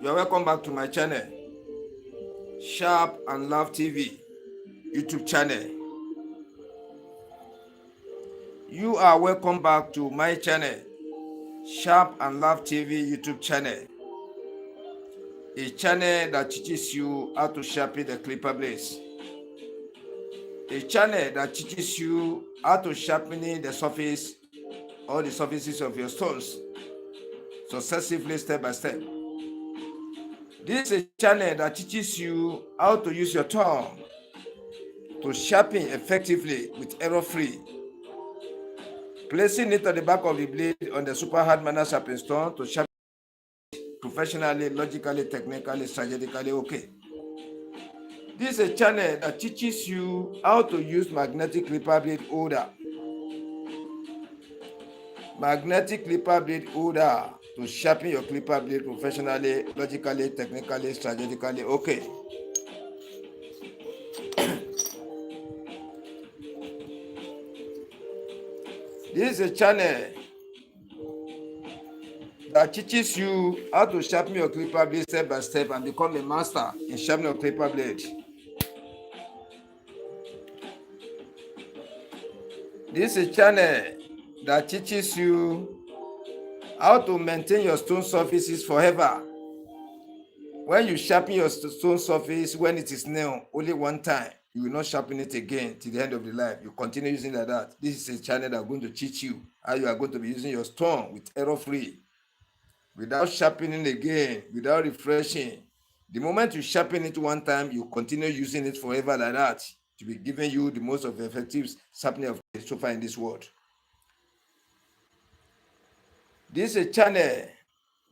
You're welcome back to my channel, Sharp and Love TV YouTube channel. You are welcome back to my channel, Sharp and Love TV YouTube channel. A channel that teaches you how to sharpen the clipper blades. A channel that teaches you how to sharpen the surface or the surfaces of your stones successively, step by step. This is a channel that teaches you how to use your tongue to sharpen effectively with error-free, placing it at the back of the blade on the super hard manner sharpening stone to sharpen professionally, logically, technically, strategically. Okay. This is a channel that teaches you how to use magnetic clipper blade holder. Magnetic clipper blade holder to sharpen your clipper blade professionally, logically, technically, strategically. Okay. This is a channel that teaches you how to sharpen your clipper blade step by step and become a master in sharpening your clipper blade. This is a channel that teaches you how to maintain your stone surfaces forever. When you sharpen your stone surface when it is new only one time, you will not sharpen it again till the end of the life. You continue using it like that. This is a channel that is going to teach you how you are going to be using your stone with error-free, without sharpening again, without refreshing. The moment you sharpen it one time, you continue using it forever like that, to be giving you the most of effective sharpening of so far in this world. This is a channel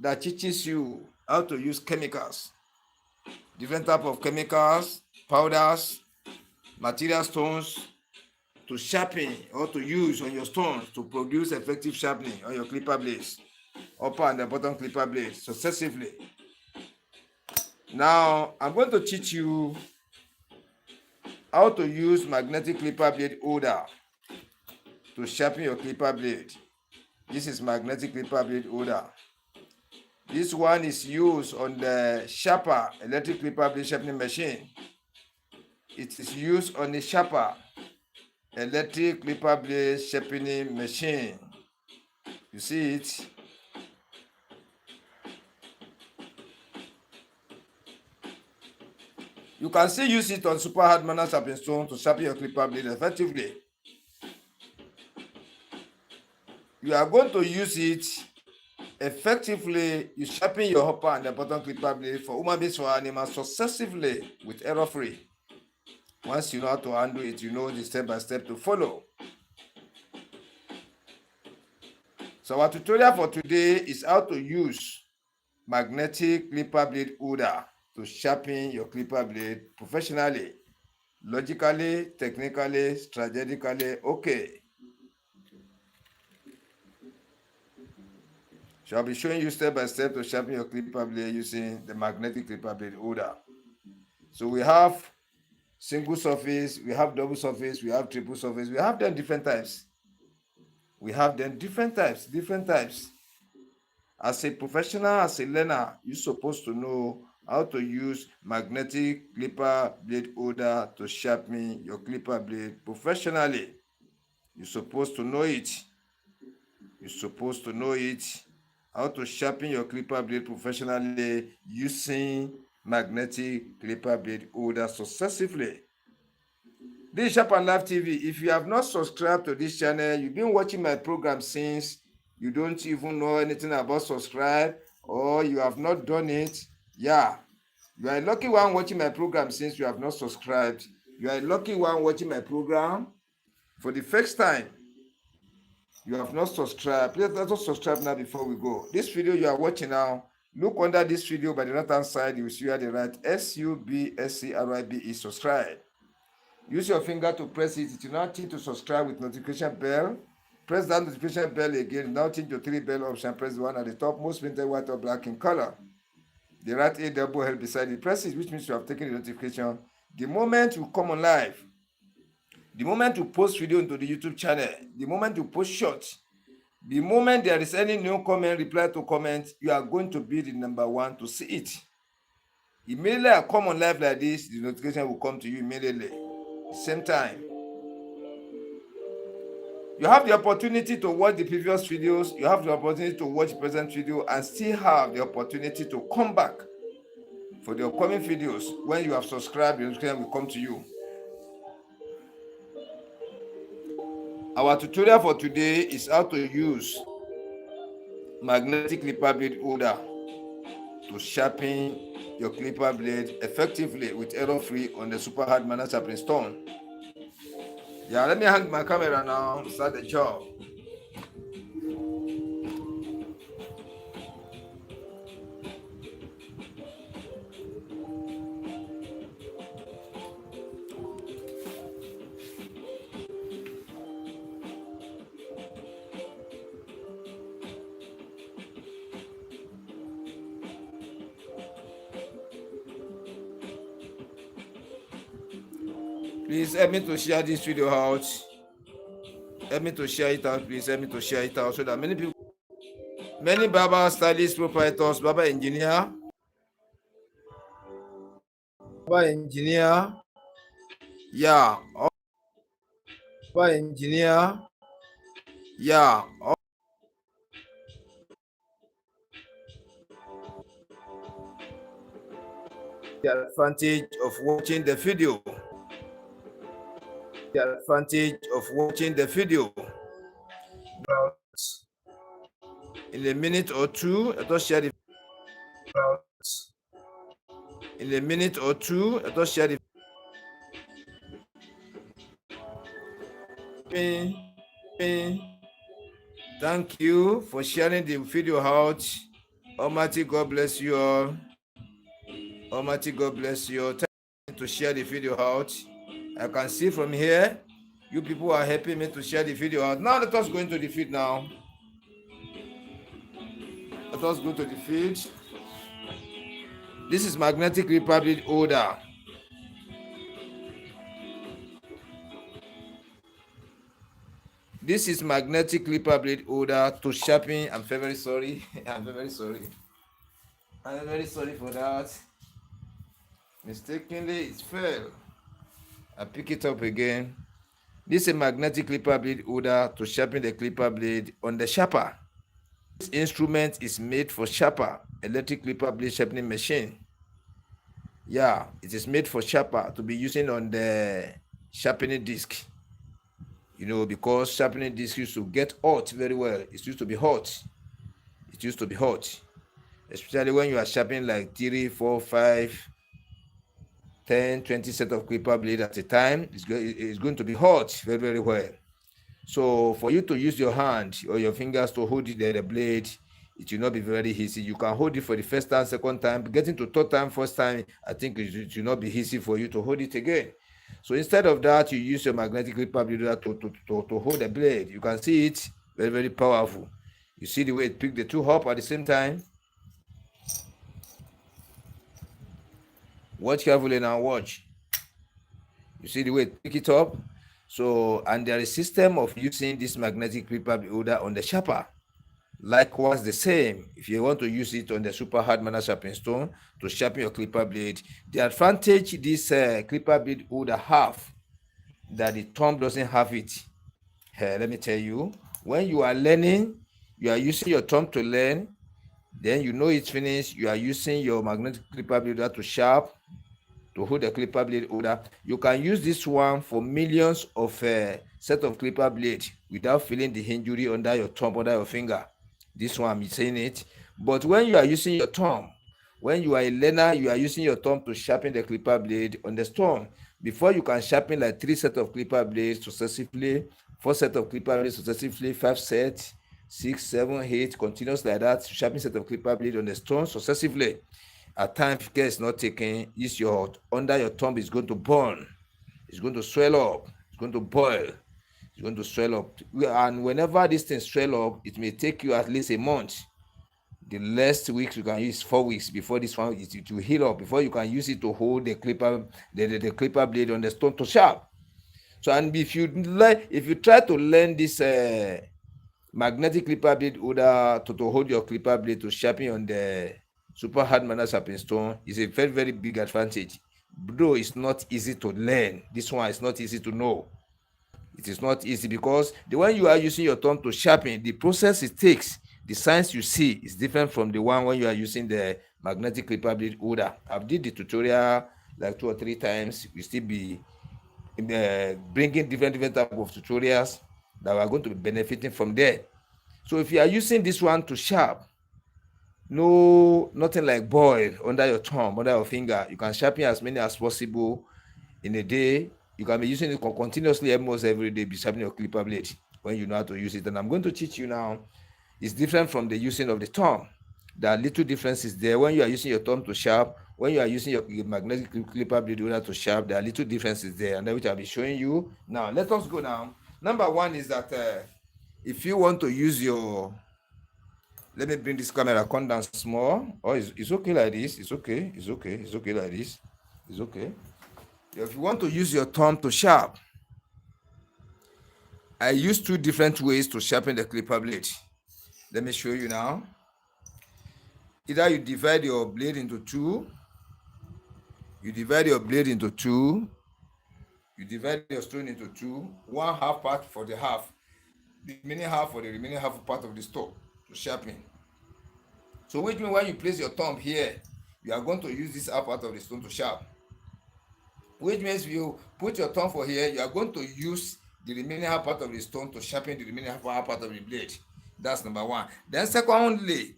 that teaches you how to use chemicals, different type of chemicals, powders, material stones to sharpen or to use on your stones to produce effective sharpening on your clipper blades, upper and the bottom clipper blades successively. Now, I'm going to teach you how to use magnetic clipper blade holder to sharpen your clipper blade. This is magnetic clipper blade holder. This one is used on the Sharper electric clipper blade sharpening machine. It is used on the Sharper electric clipper blade sharpening machine. You see it? You can still use it on super hard manner sharpening stone to sharpen your clipper blade effectively. You are going to use it effectively. You sharpen your upper and the bottom clipper blade for human beings, for animals successively with error-free. Once you know how to handle it, you know the step-by-step to follow. So our tutorial for today is how to use magnetic clipper blade holder to sharpen your clipper blade professionally, logically, technically, strategically. Okay. So I'll be showing you step by step to sharpen your clipper blade using the magnetic clipper blade holder. So we have single surface, we have double surface, we have triple surface, we have them different types. Different types. As a professional, as a learner, you're supposed to know how to use magnetic clipper blade holder to sharpen your clipper blade professionally. You're supposed to know it. How to sharpen your clipper blade professionally using magnetic clipper blade holder successively. This is Sharp and Live TV. If you have not subscribed to this channel, you've been watching my program since you don't even know anything about subscribe, or you have not done it, yeah, you are a lucky one watching my program since you have not subscribed. You are a lucky one watching my program for the first time. You have not subscribed. Please let us subscribe now before we go. This video you are watching now, look under this video by the right hand side. You will see at the right SUBSCRIBE, subscribe. Use your finger to press it. It will now change to subscribe with notification bell. Press that notification bell again. Now change to 3 bell option. Press the one at the top, most printed white or black in color. The right A double L beside it. Press it, which means you have taken the notification. The moment you come on live, the moment you post video into the YouTube channel, the moment you post shorts, The moment there is any new comment, reply to comment, you are going to be the number one to see it. Immediately I come on live like this, the notification will come to you immediately. Same time. You have the opportunity to watch the previous videos, you have the opportunity to watch the present video, and still have the opportunity to come back for the upcoming videos. When you have subscribed, the notification will come to you. Our tutorial for today is how to use magnetic clipper blade holder to sharpen your clipper blade effectively with error-free on the super hard manner sharpening stone. Yeah, let me hang my camera now, start the job. Please help me to share this video out. Help me to share it out, please. Help me to share it out so that many people, many barber stylists, proprietors, barber engineer, yeah, barber engineer, yeah. The advantage of watching the video. The advantage of watching the video. In a minute or two, let us share the. In a minute or two, let us share the. Thank you for sharing the video out. Almighty God bless you all. Almighty God bless you all. Thank you to share the video out. I can see from here, you people are helping me to share the video out. Now let us go into the feed now. Let us go to the feed. This is magnetic clipper blade holder. This is magnetic clipper blade holder to sharpen. I'm very sorry. I'm very sorry. I'm very sorry for that. Mistakenly, it fell. I pick it up again. This is a magnetic clipper blade holder to sharpen the clipper blade on the sharper. This instrument is made for sharper, electric clipper blade sharpening machine. Yeah, it is made for sharper to be using on the sharpening disc. You know, because sharpening disc used to get hot very well. It used to be hot. It used to be hot. Especially when you are sharpening like 3, 4, 5, 10, 20 set of clipper blade at a time. It's going to be hot very, very well. So for you to use your hand or your fingers to hold the blade, it will not be very easy. You can hold it for the first time, second time, getting to third time, first time, I think it will not be easy for you to hold it again. So instead of that, you use your magnetic clipper blade to hold the blade. You can see it very, very powerful. You see the way it picked the two up at the same time. Watch carefully now, watch. You see the way it pick it up. So, and there is a system of using this magnetic clipper blade holder on the sharper. Likewise, the same. If you want to use it on the super hard manner sharpening stone to sharpen your clipper blade, the advantage this clipper blade holder have that the thumb doesn't have it. Let me tell you, when you are learning, you are using your thumb to learn. Then you know it's finished. You are using your magnetic clipper blade holder to sharp, to hold the clipper blade holder. You can use this one for millions of set of clipper blade without feeling the injury under your thumb, under your finger. This one I'm saying it. But when you are using your thumb, when you are a learner, you are using your thumb to sharpen the clipper blade on the stone. Before you can sharpen like 3 sets of clipper blades successively, 4 sets of clipper blades successively, 5 sets, 6, 7, 8, continuous like that, to sharpen set of clipper blade on the stone successively. At times, if care is not taken, under your thumb is going to burn. It's going to swell up. It's going to boil. It's going to swell up. And whenever this thing swell up, it may take you at least a month. The last weeks you can use 4 weeks before this one it will heal up, before you can use it to hold the clipper, the clipper blade on the stone to sharp. So, and if you try to learn this magnetic clipper blade holder to hold your clipper blade to sharpen on the super hard manner sharpening stone is a very, very big advantage. Though it's not easy to learn, this one is not easy to know. It is not easy because the one you are using your thumb to sharpen, the process it takes, the signs you see is different from the one when you are using the magnetic clipper blade holder. I've did the tutorial like 2 or 3 times. We still be bringing different type of tutorials that we are going to be benefiting from there. So if you are using this one to sharp, nothing like boil under your thumb, under your finger. You can sharpen as many as possible in a day. You can be using it continuously almost every day, be sharpening your clipper blade when you know how to use it. And I'm going to teach you now. It's different from the using of the thumb. There are little differences there. When you are using your thumb to sharp, when you are using your magnetic clipper blade to sharp, there are little differences there, and which I'll be showing you. Now, let us go now. Number one is that if you want to use your, let me bring this camera come down small. Oh, it's okay like this. It's okay. It's okay. It's okay like this. It's okay. If you want to use your thumb to sharp, I use 2 different ways to sharpen the clipper blade. Let me show you now. Either you divide your blade into 2. You divide your blade into 2. You divide your stone into 2. 1 half part for the half. The remaining half for the remaining half part of the stone to sharpen. So which means when you place your thumb here, you are going to use this half part of the stone to sharp. Which means if you put your thumb for here, you are going to use the remaining half part of the stone to sharpen the remaining half part of the blade. That's number one. Then secondly,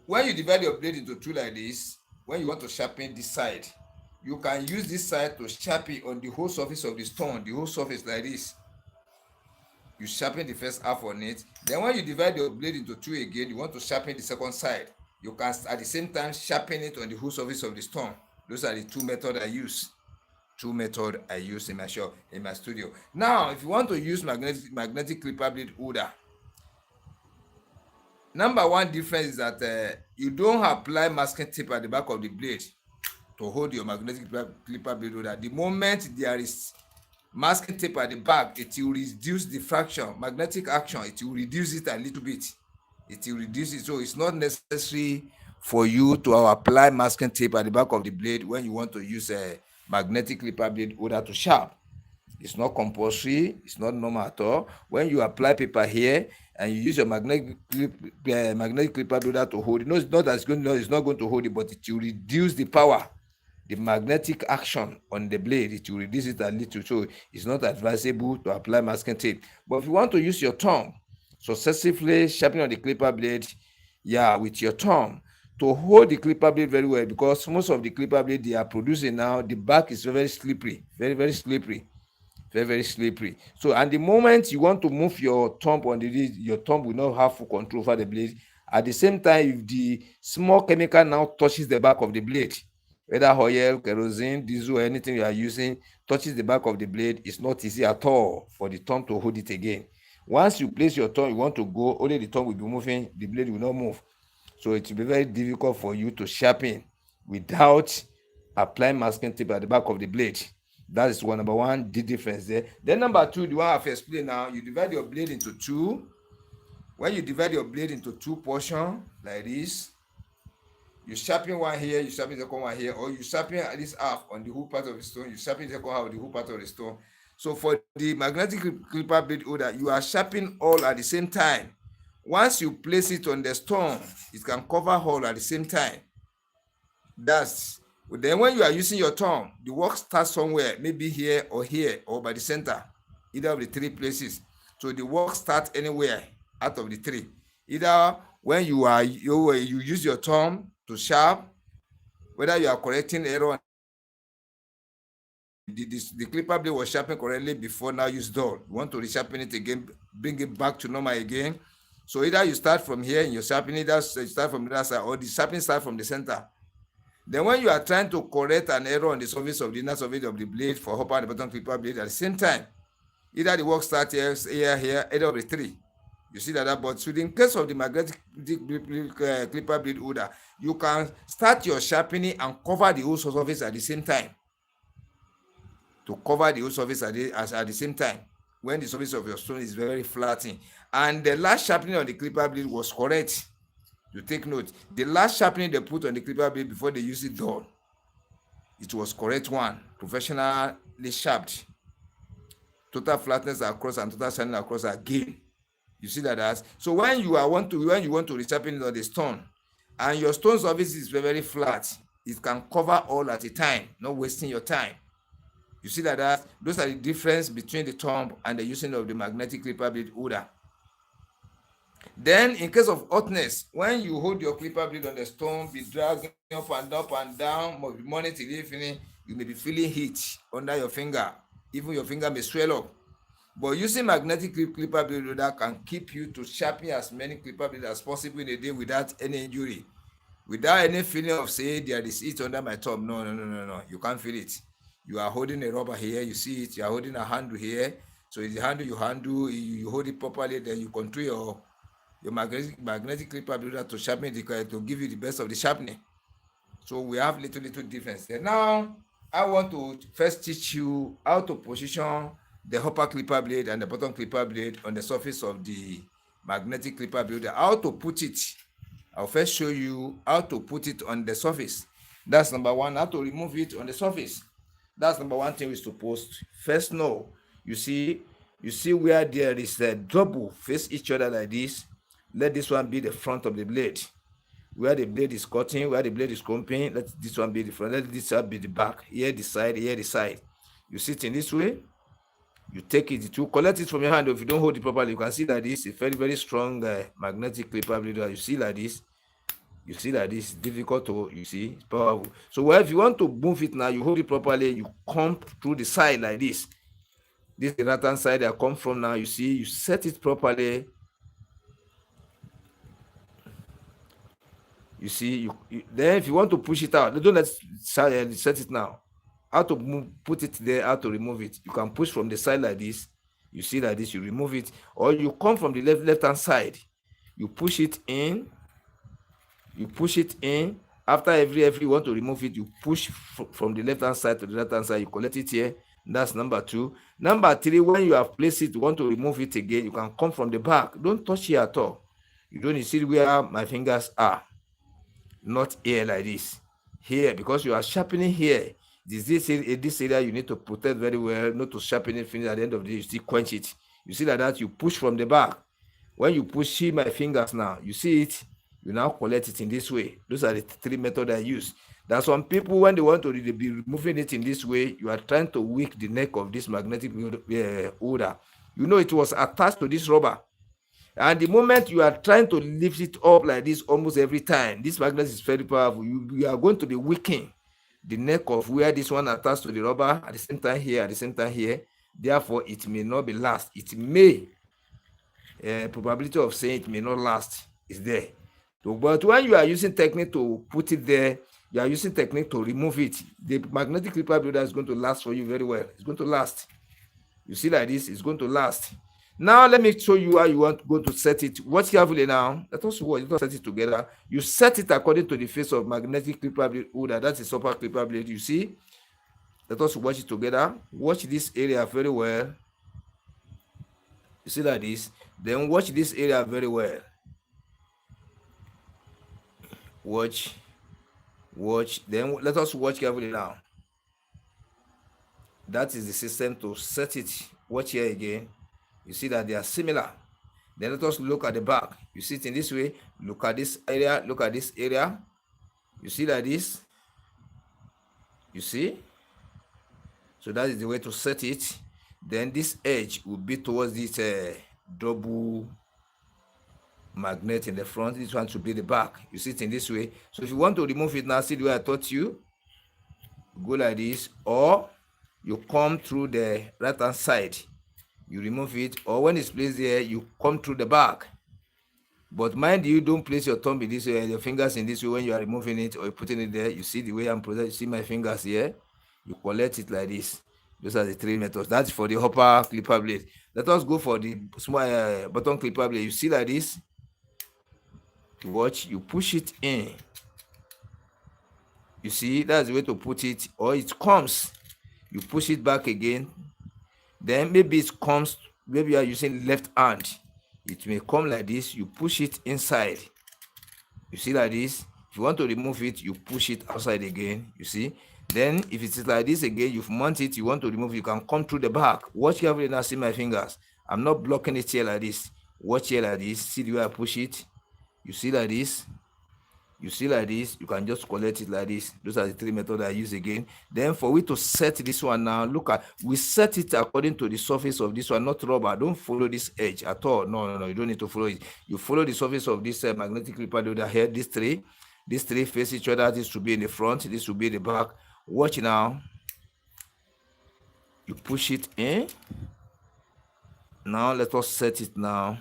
when you divide your blade into 2 like this, when you want to sharpen this side, you can use this side to sharpen on the whole surface of the stone, the whole surface like this. You sharpen the first half on it. Then when you divide your blade into 2 again, you want to sharpen the second side. You can at the same time sharpen it on the whole surface of the stone. Those are the 2 methods I use. 2 methods I use in my shop, in my studio. Now, if you want to use magnetic clipper blade holder, number one difference is that you don't apply masking tape at the back of the blade to hold your magnetic clipper blade holder. The moment there is masking tape at the back, it will reduce the fraction, magnetic action. It will reduce it a little bit. It will reduce it. So it's not necessary for you to apply masking tape at the back of the blade when you want to use a magnetic clipper blade holder to sharp. It's not compulsory. It's not normal at all. When you apply paper here and you use your magnetic clipper holder to hold it, no, it's not that it's not going to hold it, but it will reduce the power, the magnetic action on the blade. It will reduce it a little. So it's not advisable to apply masking tape. But if you want to use your thumb successively sharpen on the clipper blade, with your thumb, to hold the clipper blade very well, because most of the clipper blade they are producing now, the back is very slippery, very slippery, very slippery. So, and the moment you want to move your thumb on the blade, your thumb will not have full control over the blade. At the same time, if the small chemical now touches the back of the blade, whether oil, kerosene, diesel, or anything you are using, touches the back of the blade, it's not easy at all for the thumb to hold it again. Once you place your thumb, you want to go, only the thumb will be moving, the blade will not move. So it will be very difficult for you to sharpen without applying masking tape at the back of the blade. That is number one, the difference there. Then number 2, the one I've explained now, you divide your blade into 2. When you divide your blade into 2 portions like this, you sharpen one here, you sharpen the second one here, or you sharpen at this half on the whole part of the stone, you sharpen the second half of the whole part of the stone. So for the magnetic clipper blade holder, you are sharpening all at the same time. Once you place it on the stone, it can cover all at the same time. Then when you are using your thumb, the work starts somewhere, maybe here or by the center, either of the 3 places. So the work starts anywhere out of the 3. Either when you use your thumb to sharp, whether you are correcting error, the clipper blade was sharpened correctly before, now use dull. You want to resharpen it again, bring it back to normal again. So either you start from here and you're sharpening, either you start from the other side, or the sharpening start from the center. Then when you are trying to correct an error on the surface of the inner surface of the blade for upper and bottom clipper blade at the same time, either the work starts here, either of the 3. You see that, but so in case of the magnetic clipper blade holder, you can start your sharpening and cover the whole surface at the same time. To cover the whole surface at the same time, when the surface of your stone is very flattened. And the last sharpening on the clipper blade was correct. You take note. The last sharpening they put on the clipper blade before they use it dull, it was correct one, professionally sharpened. Total flatness across and total shining across again. You see that? So when you want to resharpen it on the stone, and your stone surface is very flat, it can cover all at a time, not wasting your time. You see that? Those are the difference between the thumb and the using of the magnetic clipper blade holder. Then in case of hotness, when you hold your clipper blade on the stone, be dragging up and down, morning till evening, you may be feeling heat under your finger. Even your finger may swell up. But using magnetic clipper blade holder can keep you to sharpen as many clipper blades as possible in a day without any injury, without any feeling of say there is heat under my thumb. No. You can't feel it. You are holding a rubber here, you see it. You are holding a handle here. So it's the handle you hold it properly, then you control your magnetic clipper blade holder to sharpen to give you the best of the sharpening. So we have little difference there. Now I want to first teach you how to position the upper clipper blade and the bottom clipper blade on the surface of the magnetic clipper blade. How to put it. I'll first show you how to put it on the surface. That's number one. How to remove it on the surface. That's number one thing we're supposed to first know. You see where there is a double face each other like this. Let this one be the front of the blade. Where the blade is cutting, where the blade is crimping, let this one be the front, let this one be the back. Here the side, here the side. You sit in this way. You take it to collect it from your hand. If you don't hold it properly, you can see that this is very, very strong magnetic clipper blade. You see like this. You see that this is difficult to, you see, it's powerful. So if you want to move it now, you hold it properly, you come through the side like this. This is the right hand side I come from now. You see, you set it properly. You see, then if you want to push it out, don't let's set it now. How to put it there, how to remove it. You can push from the side like this. You see like this, you remove it. Or you come from the left hand side. You push it in. You push it in. After every you want to remove it, you push from the left hand side to the right hand side. You collect it here. That's number two. Number three, when you have placed it, you want to remove it again, you can come from the back. Don't touch here at all. You don't see where my fingers are. Not here like this. Here, because you are sharpening here. This area you need to protect very well, not to sharpen it. Finish at the end of the day, you still quench it. You see like that, you push from the back. When you push, see my fingers now. You see it, you now collect it in this way. Those are the three methods I use. There are some people, when they want to be removing it in this way, you are trying to weak the neck of this magnetic holder. You know it was attached to this rubber. And the moment you are trying to lift it up like this almost every time, this magnet is very powerful. You are going to be weakening the neck of where this one attached to the rubber at the same time here, Therefore, it may not be last. It may, probability of saying it may not last is there. So, but when you are using technique to put it there, you are using technique to remove it. The magnetic clipper builder is going to last for you very well. It's going to last. You see like this, it's going to last. Now, let me show you how you want to go to set it. Watch carefully now. Let us set it together. You set it according to the face of magnetic clipper blade holder. That's a upper clipper blade, you see. Let us watch it together. Watch this area very well. You see like this. Then watch this area very well. Watch. Then let us watch carefully now. That is the system to set it. Watch here again. You see that they are similar. Then let us look at the back. You see it in this way. Look at this area. Look at this area. You see like this. You see? So that is the way to set it. Then this edge will be towards this double magnet in the front. This one should be the back. You see it in this way. So if you want to remove it now, see the way I taught you. Go like this. Or you come through the right hand side. You remove it, or when it's placed there, you come through the back. But mind you, don't place your thumb in this way, your fingers in this way when you are removing it or putting it there. You see the way I'm processing. You see my fingers here. You collect it like this. Those are the three methods. That's for the upper clipper blade. Let us go for the small bottom clipper blade. You see like this. Watch. You push it in. You see, that's the way to put it. Or it comes. You push it back again. Then maybe it comes, maybe you are using left hand. it may come like this. You push it inside. You see like this. If you want to remove it, you push it outside again. You see. Then if it is like this again, you've mounted it, you want to remove, you can come through the back. Watch carefully now, see my fingers. I'm not blocking it here like this. Watch here like this. See the way I push it. You see like this. You see like this, you can just collect it like this. Those are the three methods I use again. Then for we to set this one now, look at, we set it according to the surface of this one, not rubber. Don't follow this edge at all. No, you don't need to follow it. You follow the surface of this magnetic clipper holder here. These three face each other. This should be in the front, this should be in the back. Watch now. You push it in. Now let us set it now.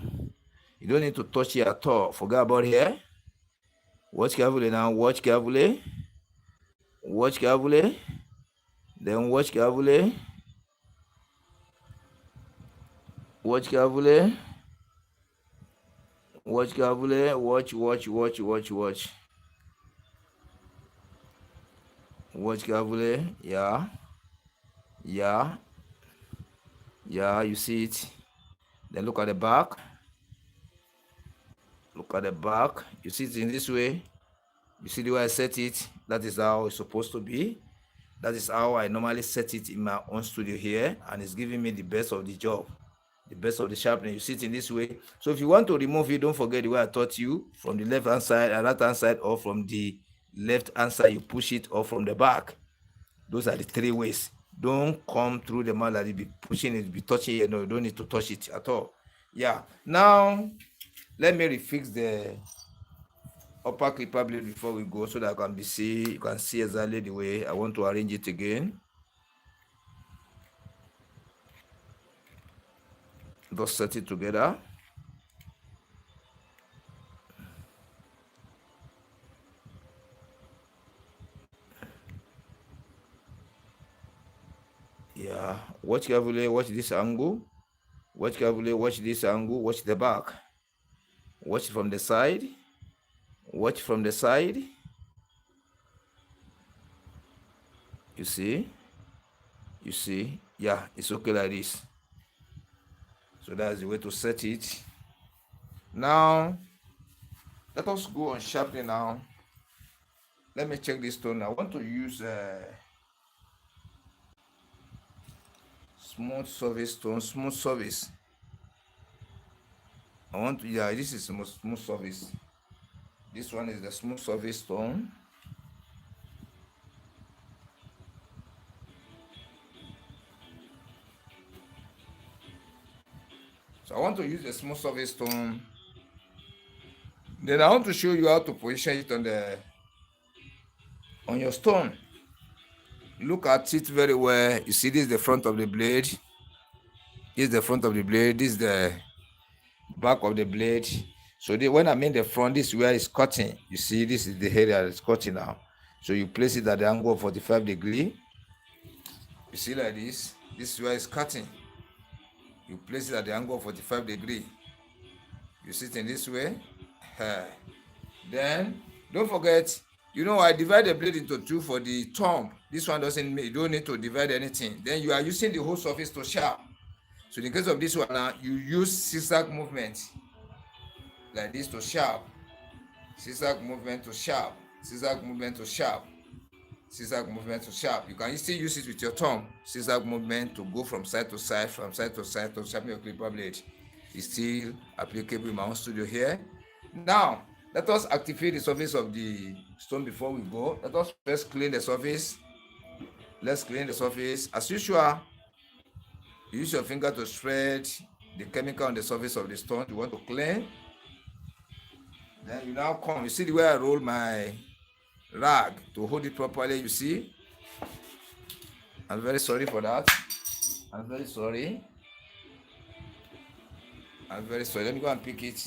You don't need to touch it at all. Forget about here. Watch carefully now. Watch carefully. Watch carefully. Then watch carefully. Watch carefully. Watch carefully. Watch. Watch carefully. Yeah. You see it. Then look at the back. Look at the back. You see it in this way. You see the way I set it. That is how it's supposed to be. That is how I normally set it in my own studio here, and it's giving me the best of the job, the best of the sharpening. You see it in this way. So if you want to remove it, don't forget the way I taught you, from the left hand side and right hand side, or from the left hand side you push it, or from the back. Those are the three ways. Don't come through the mouth that you be pushing it, be touching it. No, you don't need to touch it at all. Yeah. Now let me refix the upper clipper blade before we go, so that you can see exactly the way I want to arrange it again. Just set it together. Yeah, watch carefully, watch this angle. Watch carefully, watch this angle, watch the back. Watch from the side. Watch from the side. You see? Yeah, it's okay like this. So that's the way to set it. Now, let us go on sharpening now. Let me check this stone. I want to use smooth surface stone, smooth surface. This is smooth surface. This one is the smooth surface stone. So I want to use the smooth surface stone. Then I want to show you how to position it on your stone. Look at it very well. You see, this is the front of the blade. This is the front of the blade. This is the back of the blade. So when I mean the front, this is where it's cutting. You see, this is the area it's cutting now. So you place it at the angle of 45 degrees. You see like this. This is where it's cutting. You place it at the angle of 45 degrees. You sit in this way. Then don't forget, I divide the blade into two for the thumb. This one you don't need to divide anything. Then you are using the whole surface to sharp. So in the case of this one now, you use zigzag movement like this to sharp. Zigzag movement to sharp. Zigzag movement to sharp. Zigzag movement to sharp. You can still use it with your thumb. Zigzag movement to go from side to side to sharpen your clipper blade. It's still applicable in my own studio here. Now, let us activate the surface of the stone before we go. Let us first clean the surface. Let's clean the surface. As usual, use your finger to spread the chemical on the surface of the stone you want to clean. Then you now come. You see the way I roll my rag to hold it properly, you see? I'm very sorry for that. I'm very sorry. Let me go and pick it.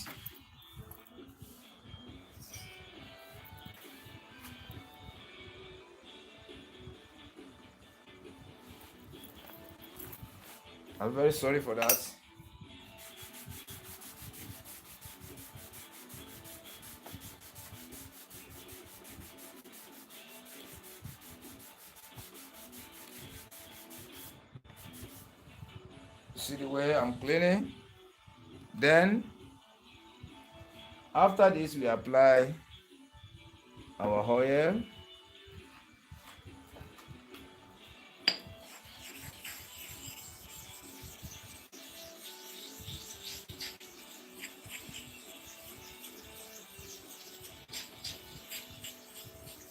I'm very sorry for that. See the way I'm cleaning? Then After this, we apply our oil.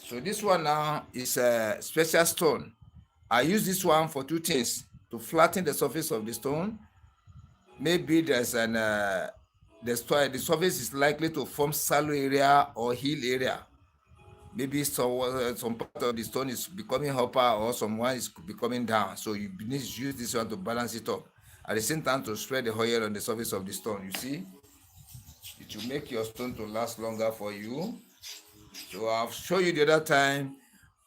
So this one now is a special stone. I use this one for two things: to flatten the surface of the stone. Maybe there's an the surface is likely to form shallow area or hill area. Maybe some part of the stone is becoming upper or some one is becoming down. So you need to use this one to balance it up. At the same time, to spread the oil on the surface of the stone. You see, it will make your stone to last longer for you. So I've shown you the other time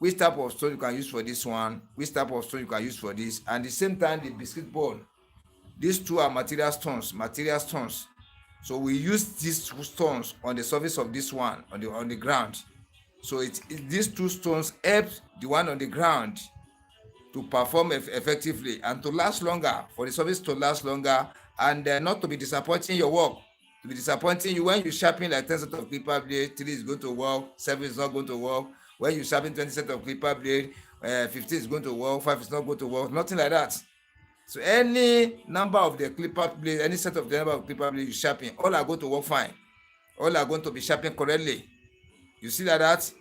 which type of stone you can use for this one, which type of stone you can use for this, and at the same time the biscuit bone. These two are material stones. So we use these two stones on the surface of this one on the ground. So these two stones help the one on the ground to perform effectively and to last longer, for the surface to last longer, and not to be disappointing your work. To be disappointing you when you sharpen like 10 sets of clipper blade, 3 is going to work, 7 is not going to work. When you sharpen 20 sets of clipper blade, 15 is going to work, 5 is not going to work, nothing like that. So any number of the clipper blade, any set of the number of clipper blade you sharpen, all are going to work fine. All are going to be sharpened correctly. You see that?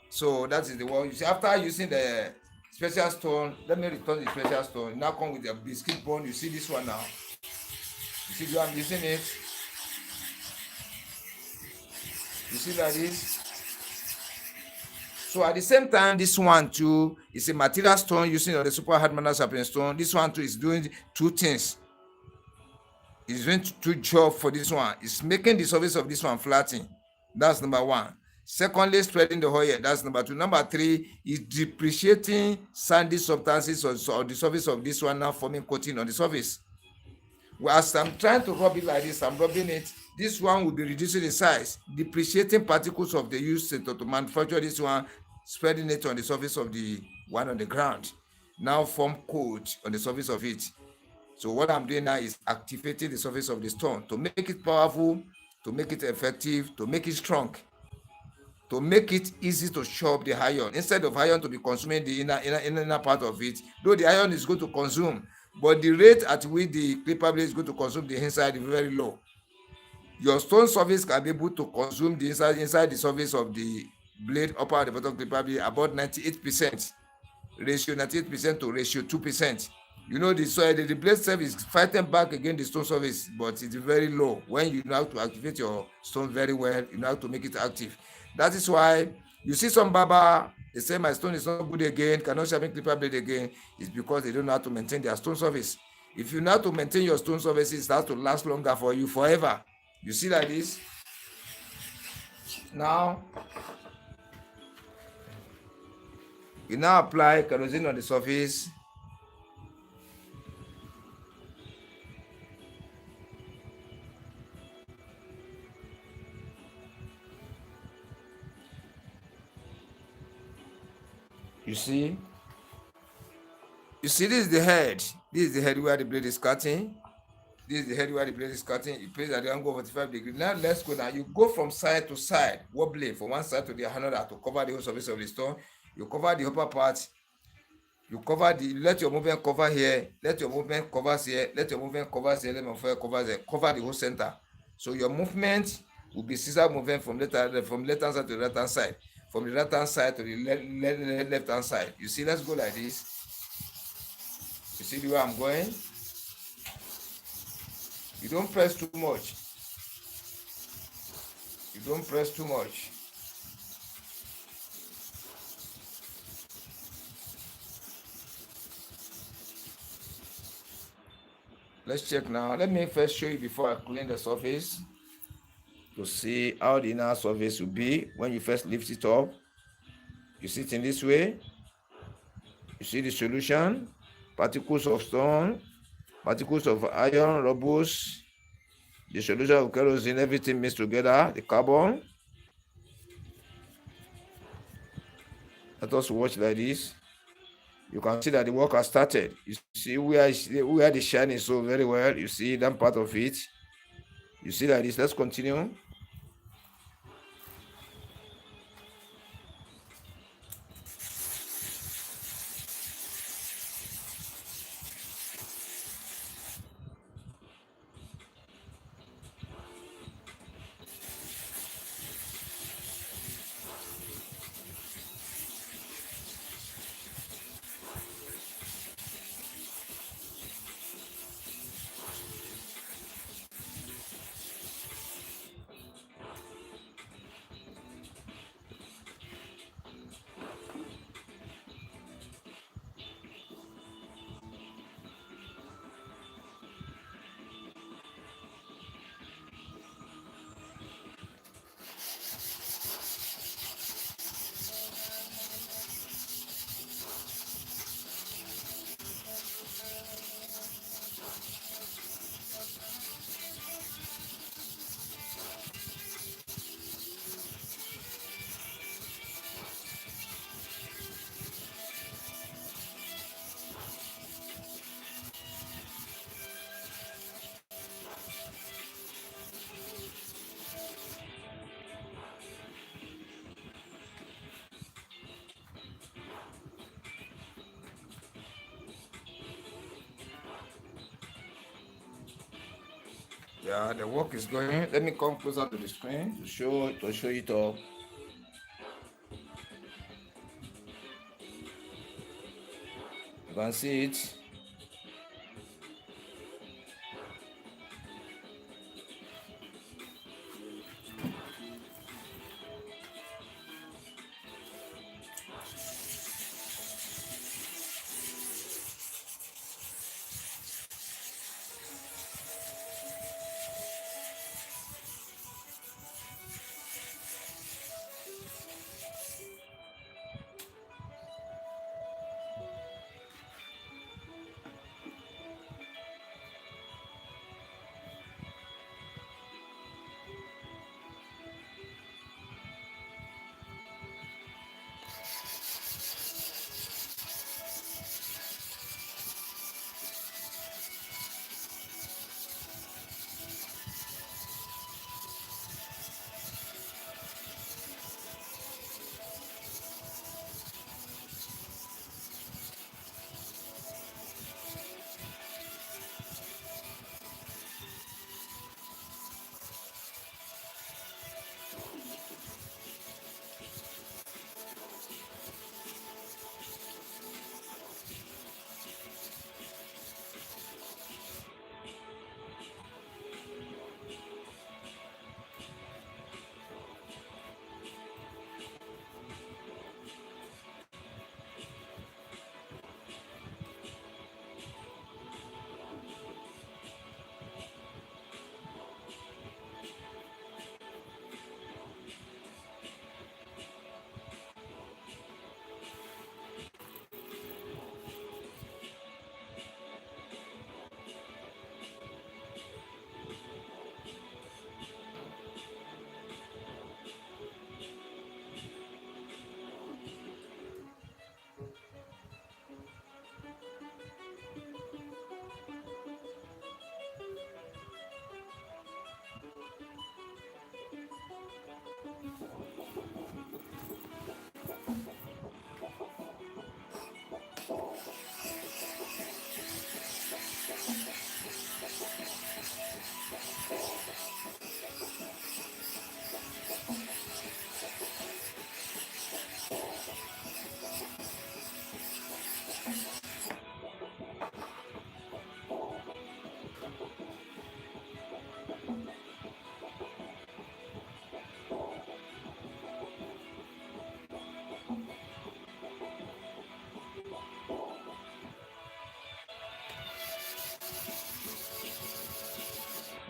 So that is the one. You see, after using the special stone, let me return the special stone. Now come with the biscuit bone. You see this one now. You see the one I'm using it. You see like this. So at the same time, this one too is a material stone using the super hard manual sharpening stone. This one too is doing two things. It's doing two jobs for this one. It's making the surface of this one flatten. That's number one. Secondly, spreading the oil. That's number two. Number three is depreciating sandy substances on the surface of this one, now forming coating on the surface. As I'm trying to rub it like this, I'm rubbing it. This one will be reducing in size, depreciating particles of the used to manufacture this one, spreading it on the surface of the one on the ground. Now form coat on the surface of it. So what I'm doing now is activating the surface of the stone to make it powerful, to make it effective, to make it strong, to make it easy to chop the iron, instead of iron to be consuming the inner part of it. Though the iron is going to consume, but the rate at which the clipper blade is going to consume the inside is very low. Your stone surface can be able to consume the inside the surface of the blade, upper and the bottom clipper blade, about 98%. Ratio 98% to ratio 2%. You know, the blade surface is fighting back against the stone surface, but it's very low. When you know how to activate your stone very well, you know how to make it active. That is why you see some barber, they say my stone is not good again, cannot sharpen clipper blade again. It's because they don't know how to maintain their stone surface. If you know how to maintain your stone surface, it starts to last longer for you forever. You see like this? Now, you now apply kerosene on the surface. You see, this is the head. This is the head where the blade is cutting. This is the head where the blade is cutting. You place at the angle of 45 degrees. Now let's go now. You go from side to side, wobbling from one side to the another to cover the whole surface of the stone. You cover the upper part. You let your movement cover here. Let your movement covers here. Let your movement covers here. Let your movement covers here. Cover the whole center. So your movement will be scissor movement from left hand side to the right hand side. From the right hand side to the left hand side. You see, let's go like this. You see the way I'm going? You don't press too much. You don't press too much. Let's check now. Let me first show you before I clean the surface to see how the inner surface will be when you first lift it up. You see it in this way. You see the solution, particles of stone, particles of iron, rubbles, the solution of kerosene, everything mixed together, the carbon. Let us watch like this. You can see that the work has started. You see where the shine is so very well. You see that part of it. You see like this. Let's continue. Yeah, the work is going. Let me come closer to the screen to show it all. You can see it.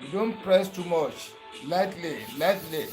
You don't press too much. Lightly, lightly.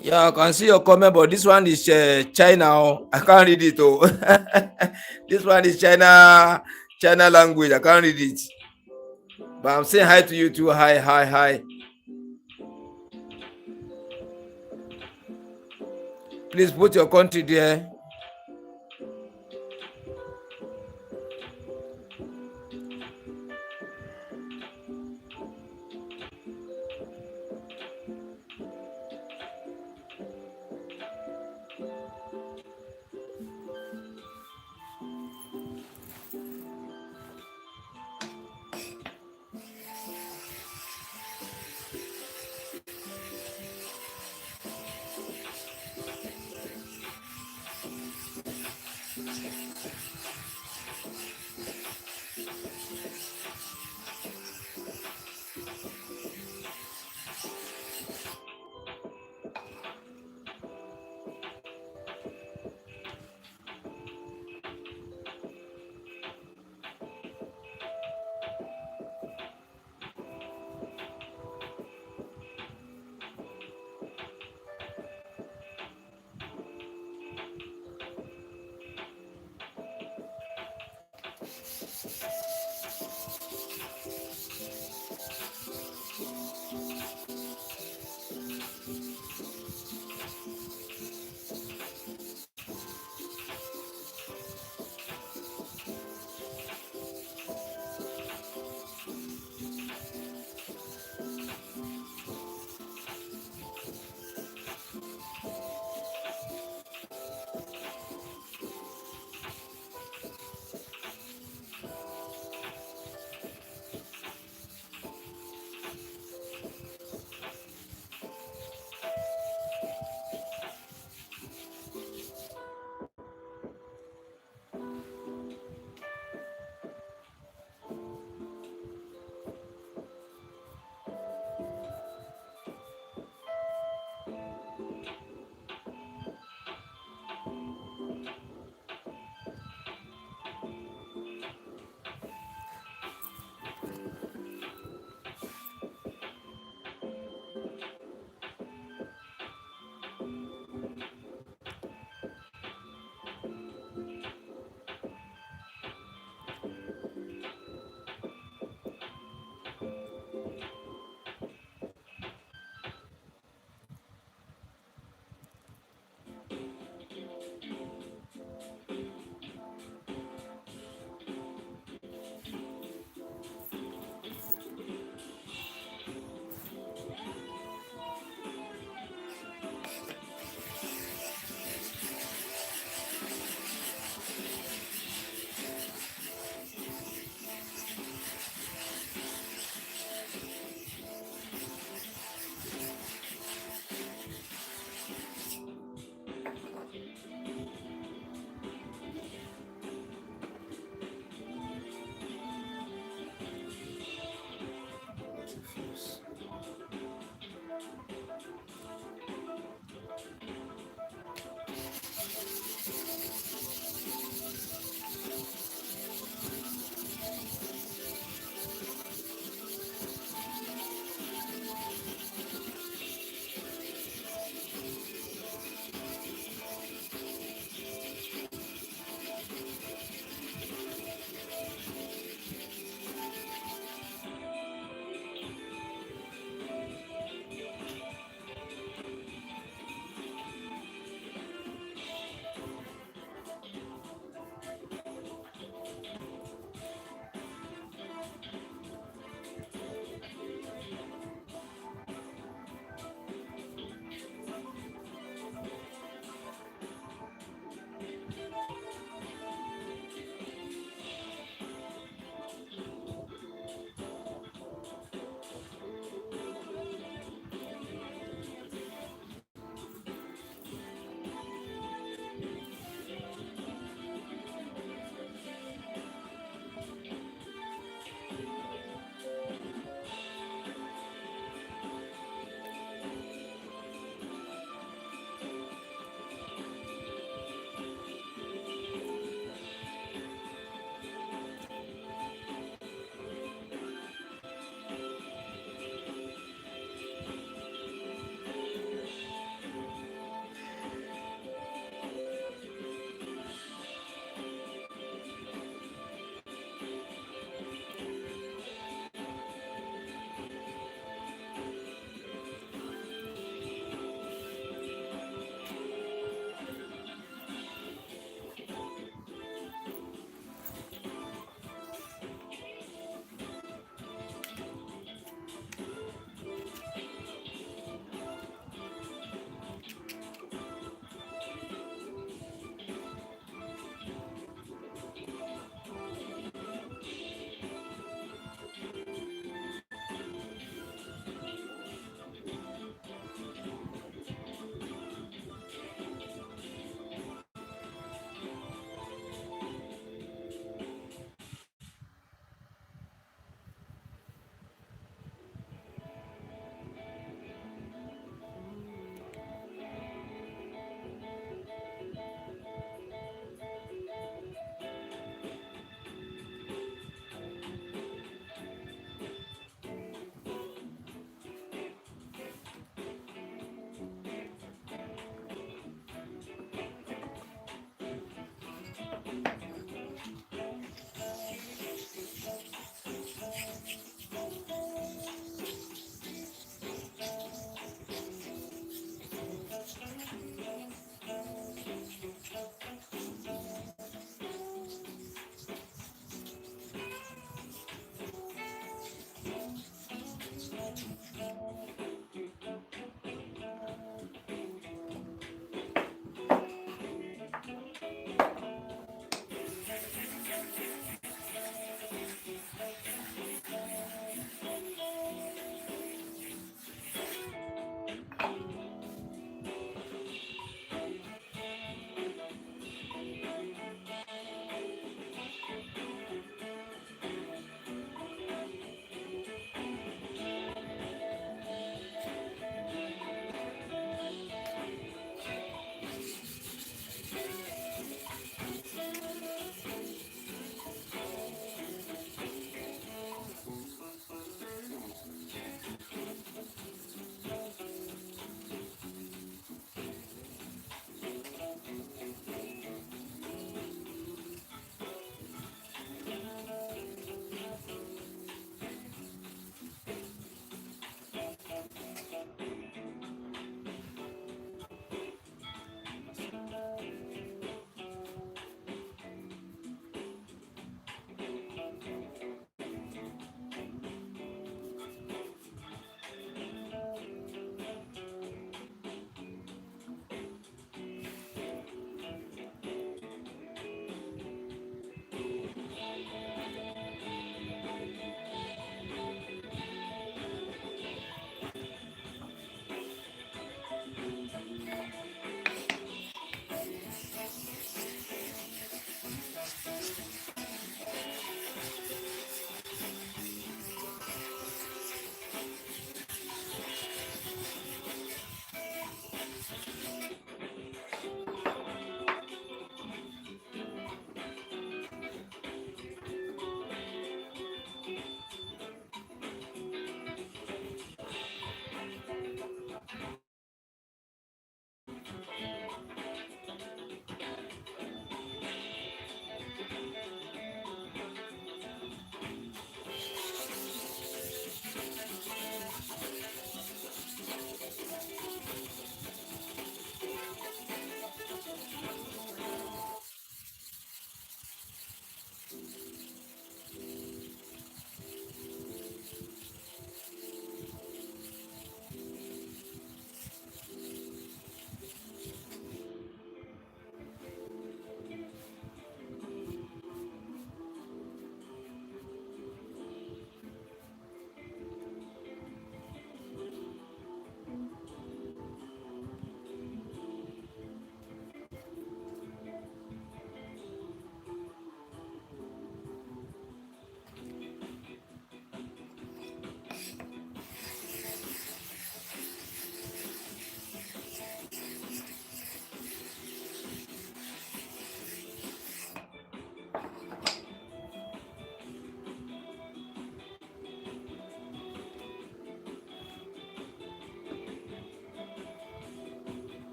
Yeah, I can see your comment, but this one is China. Oh. I can't read it. Oh, this one is China language. I can't read it. But I'm saying hi to you too. Hi, hi, hi. Please put your country there.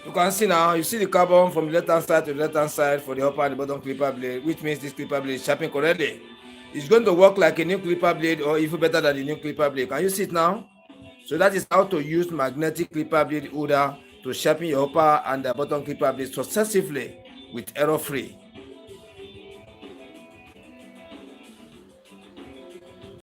You can see now, you see the carbon from the left hand side to the left hand side for the upper and the bottom clipper blade, which means this clipper blade is sharpened correctly. It's going to work like a new clipper blade or even better than the new clipper blade. Can you see it now? So that is how to use magnetic clipper blade holder to sharpen your upper and the bottom clipper blade successively with error free.